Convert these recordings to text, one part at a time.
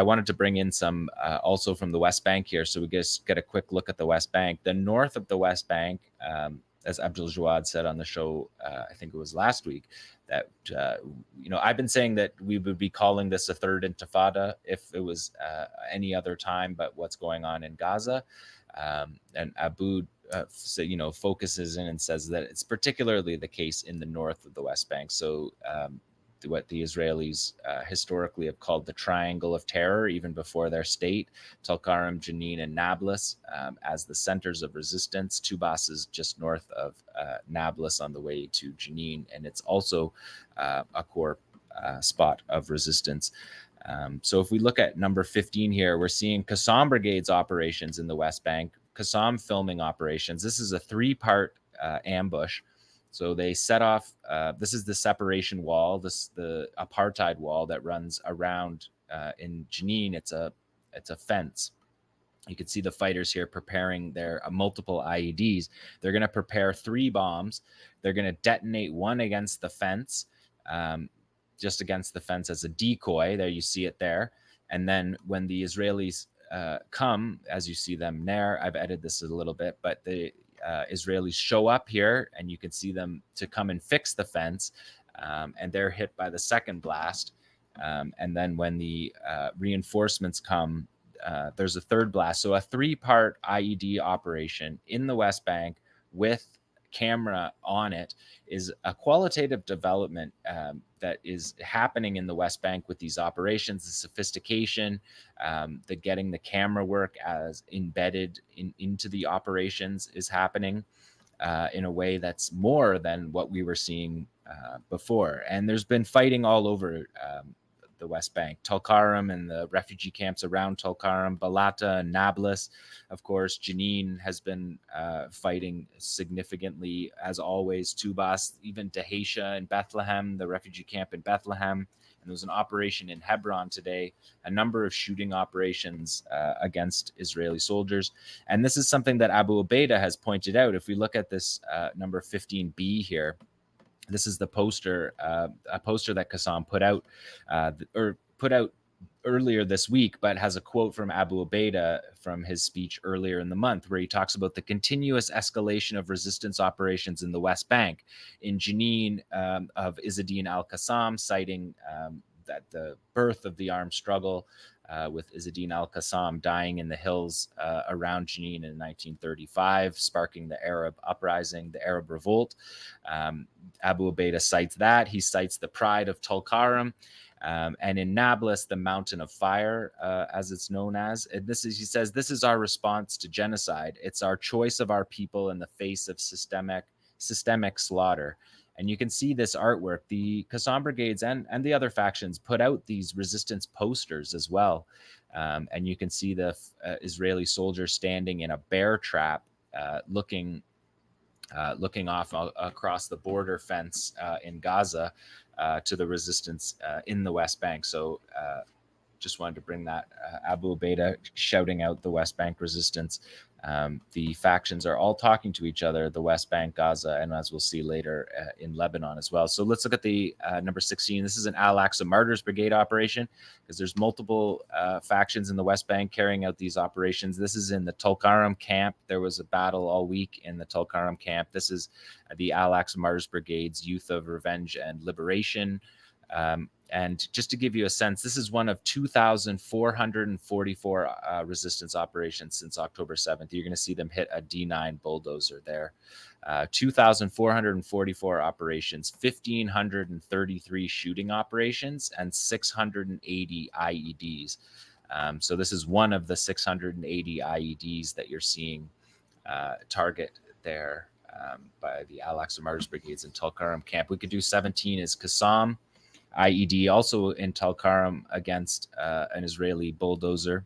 I wanted to bring in some also from the West Bank here, so we just get a quick look at the West Bank. The north of the West Bank, as Abdul Jawad said on the show, I think it was last week, that I've been saying that we would be calling this a third Intifada if it was any other time, but what's going on in Gaza, and Abu focuses in and says that it's particularly the case in the north of the West Bank. So what the Israelis historically have called the Triangle of Terror, even before their state, Tulkarm, Jenin, and Nablus, as the centers of resistance. Tubas is just north of Nablus on the way to Jenin, and it's also a core spot of resistance. So if we look at number 15 here, we're seeing 𝐶assam Brigade's operations in the West Bank, 𝐶assam filming operations. This is a three-part ambush. So they set off, this is the separation wall, the apartheid wall that runs around in Jenin. It's a fence. You can see the fighters here preparing their multiple IEDs. They're going to prepare 3 bombs. They're going to detonate one against the fence, just against the fence as a decoy. There, you see it there. And then when the Israelis come, as you see them there, I've edited this a little bit, but the Israelis show up here, and you can see them to come and fix the fence, and they're hit by the second blast. And then when the reinforcements come, there's a third blast. So a 3-part IED operation in the West Bank with camera on it is a qualitative development that is happening in the West Bank with these operations. The sophistication, the getting the camera work as embedded into the operations is happening in a way that's more than what we were seeing before. And there's been fighting all over the West Bank, Tulkarm and the refugee camps around Tulkarm, Balata and Nablus. Of course, Jenin has been fighting significantly, as always. Tubas, even Dheisheh in Bethlehem, the refugee camp in Bethlehem. And there was an operation in Hebron today, a number of shooting operations against Israeli soldiers. And this is something that Abu Ubaidah has pointed out. If we look at this number 15B here, this is the poster, a poster that 𝐶assam put out earlier this week, but has a quote from Abu Ubaidah from his speech earlier in the month, where he talks about the continuous escalation of resistance operations in the West Bank. In Jenin, of Izz-ad-Din al-Qassam, citing that the birth of the armed struggle, with Izz-ad-Din al-Qassam dying in the hills around Jenin in 1935, sparking the Arab uprising, the Arab revolt. Abu Ubaidah cites that. He cites the pride of Tulkarm, and in Nablus, the Mountain of Fire, as it's known as. And he says, this is our response to genocide. It's our choice of our people in the face of systemic slaughter. And you can see this artwork. The 𝐶assam Brigades and the other factions put out these resistance posters as well. And you can see the Israeli soldier standing in a bear trap, looking off across the border fence in Gaza to the resistance in the West Bank. So just wanted to bring that. Abu Ubaidah shouting out the West Bank resistance. The factions are all talking to each other, the West Bank, Gaza, and as we'll see later, in Lebanon as well. So let's look at the number 16. This is an Al-Aqsa Martyrs Brigade operation, because there's multiple factions in the West Bank carrying out these operations. This is in the Tulkarm camp. There was a battle all week in the Tulkarm camp. This is the Al-Aqsa Martyrs Brigade's Youth of Revenge and Liberation. And just to give you a sense, this is one of 2,444 resistance operations since October 7th. You're going to see them hit a D9 bulldozer there. 2,444 operations, 1,533 shooting operations, and 680 IEDs. So this is one of the 680 IEDs that you're seeing target there by the Al-Aqsa Martyrs Brigades in Tulkarm camp. We could do 17 as 𝐶assam IED, also in Tulkarm against an Israeli bulldozer.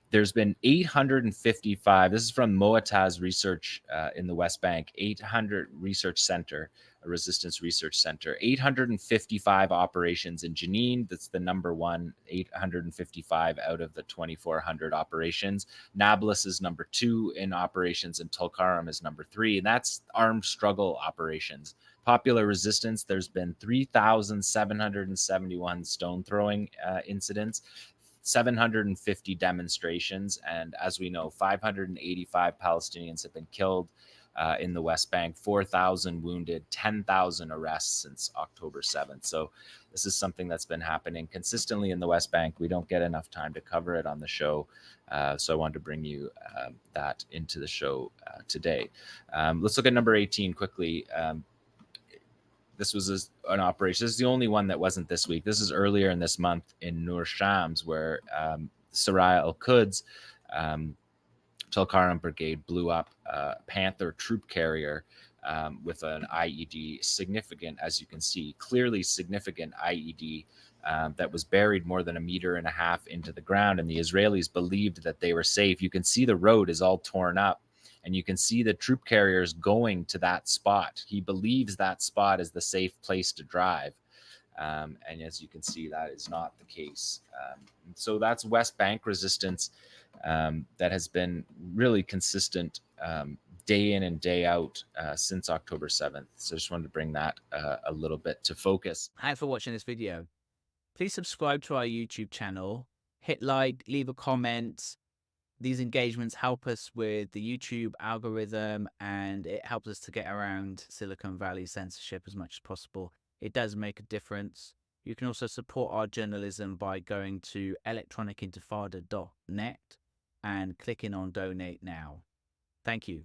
There's been 855, this is from Moataz Research in the West Bank, 800 Research Center. a resistance research center. 855 operations in Jenin. That's the number one, 855 out of the 2,400 operations. Nablus is number two in operations, and Tulkarm is number three. And that's armed struggle operations. Popular resistance, there's been 3,771 stone throwing incidents, 750 demonstrations, and as we know, 585 Palestinians have been killed in the West Bank, 4,000 wounded, 10,000 arrests since October 7th. So this is something that's been happening consistently in the West Bank. We don't get enough time to cover it on the show. So I wanted to bring you that into the show today. Let's look at number 18 quickly. This was an operation. This is the only one that wasn't this week. This is earlier in this month in Nur Shams, where Saraya al-Quds Tulkarm Brigade blew up a Panther troop carrier with an IED, significant, as you can see, clearly significant IED that was buried more than 1.5 meters into the ground. And the Israelis believed that they were safe. You can see the road is all torn up, and you can see the troop carriers going to that spot. He believes that spot is the safe place to drive. And as you can see, that is not the case. So that's West Bank resistance that has been really consistent day in and day out since October 7th. So I just wanted to bring that a little bit to focus. Thanks for watching this video. Please subscribe to our YouTube channel, hit like, leave a comment. These engagements help us with the YouTube algorithm, and it helps us to get around Silicon Valley censorship as much as possible. It does make a difference. You can also support our journalism by going to electronicintifada.net and clicking on donate now. Thank you.